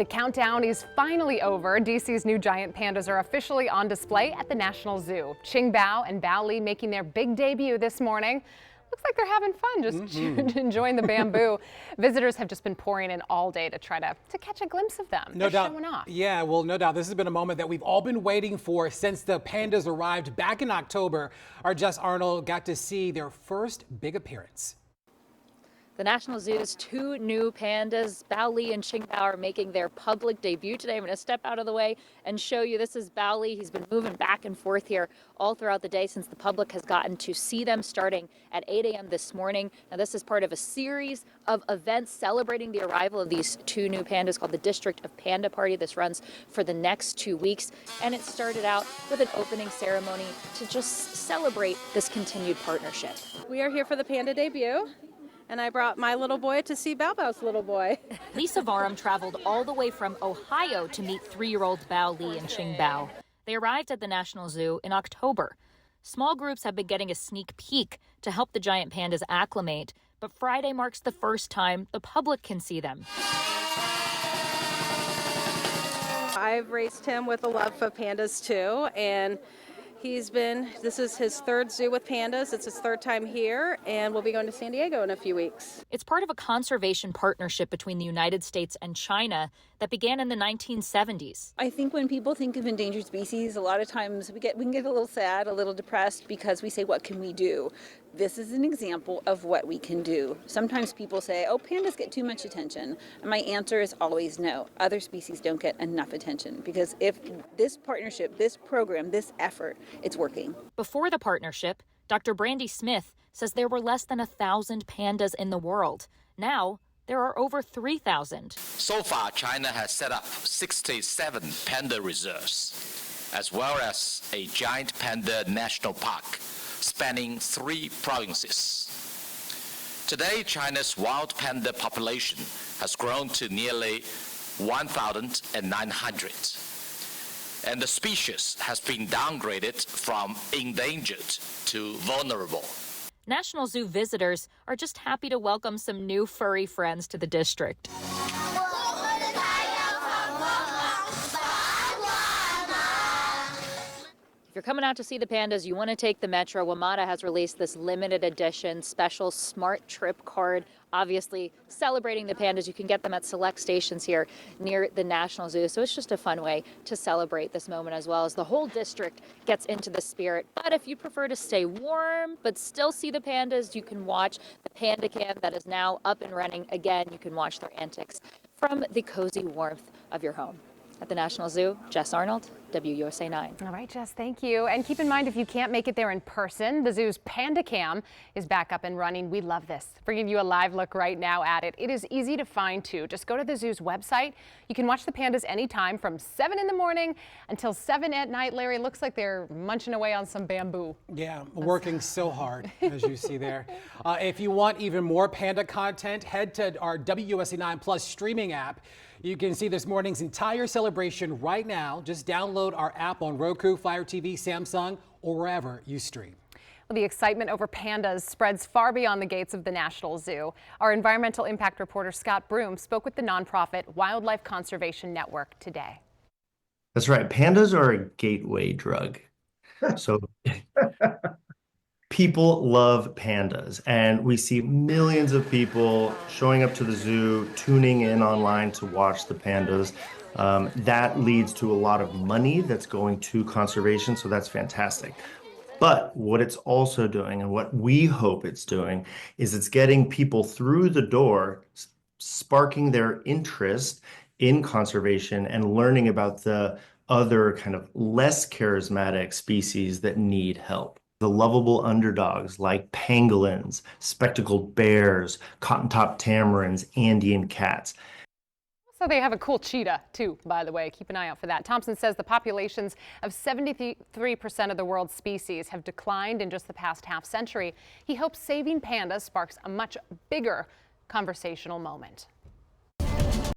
The countdown is finally over. DC's new giant pandas are officially on display at the National Zoo. Qingbao and Baoli making their big debut this morning. Looks like they're having fun, just enjoying the bamboo. Visitors have just been pouring in all day to try to catch a glimpse of them. No doubt. Showing off. Yeah, well, no doubt. This has been a moment that we've all been waiting for since the pandas arrived back in October. Our Jess Arnold got to see their first big appearance. The National Zoo's two new pandas, Baoli and Qingbao, are making their public debut today. I'm going to step out of the way and show you. This is Baoli. He's been moving back and forth here all throughout the day since the public has gotten to see them starting at 8 a.m. this morning. Now, this is part of a series of events celebrating the arrival of these two new pandas called the District of Panda Party. This runs for the next 2 weeks, and it started out with an opening ceremony to just celebrate this continued partnership. We are here for the panda debut. And I brought my little boy to see Bao Bao's little boy. Lisa Varum traveled all the way from Ohio to meet 3-year-old Baoli and Qingbao. They arrived at the National Zoo in October. Small groups have been getting a sneak peek to help the giant pandas acclimate, but Friday marks the first time the public can see them. I've raised him with a love for pandas too, and this is his third zoo with pandas. It's his third time here, and we'll be going to San Diego in a few weeks. It's part of a conservation partnership between the United States and China that began in the 1970s. I think when people think of endangered species, a lot of times we can get a little sad, a little depressed, because we say, what can we do? This is an example of what we can do. Sometimes people say, oh, pandas get too much attention. And my answer is always no. Other species don't get enough attention, because if this partnership, this program, this effort, it's working. Before the partnership, Dr. Brandy Smith says there were less than 1,000 pandas in the world. Now, there are over 3,000. So far, China has set up 67 panda reserves, as well as a giant panda national park spanning 3 provinces. Today, China's wild panda population has grown to nearly 1,900, and the species has been downgraded from endangered to vulnerable. National Zoo visitors are just happy to welcome some new furry friends to the district. If you're coming out to see the pandas, you want to take the metro. WMATA has released this limited edition special smart trip card, obviously celebrating the pandas. You can get them at select stations here near the National Zoo. So it's just a fun way to celebrate this moment, as well as the whole district gets into the spirit. But if you prefer to stay warm but still see the pandas, you can watch the Panda Cam that is now up and running. Again, you can watch their antics from the cozy warmth of your home. At the National Zoo, Jess Arnold, WUSA 9. All right, Jess, thank you. And keep in mind, if you can't make it there in person, the zoo's Panda Cam is back up and running. We love this. Bringing you a live look right now at it. It is easy to find, too. Just go to the zoo's website. You can watch the pandas anytime from 7 in the morning until 7 at night. Larry, looks like they're munching away on some bamboo. Yeah, working so hard, as you see there. If you want even more panda content, head to our WUSA 9 Plus streaming app. You can see this morning's entire celebration right now. Just download our app on Roku, Fire TV, Samsung, or wherever you stream. Well, the excitement over pandas spreads far beyond the gates of the National Zoo. Our environmental impact reporter Scott Broom spoke with the nonprofit Wildlife Conservation Network today. That's right. Pandas are a gateway drug. So people love pandas, and we see millions of people showing up to the zoo, tuning in online to watch the pandas. That leads to a lot of money that's going to conservation, so that's fantastic. But what it's also doing, and what we hope it's doing, is it's getting people through the door, sparking their interest in conservation and learning about the other kind of less charismatic species that need help. The lovable underdogs like pangolins, spectacled bears, cotton-top tamarins, Andean cats. So they have a cool cheetah, too, by the way. Keep an eye out for that. Thompson says the populations of 73% of the world's species have declined in just the past half-century. He hopes saving pandas sparks a much bigger conversational moment.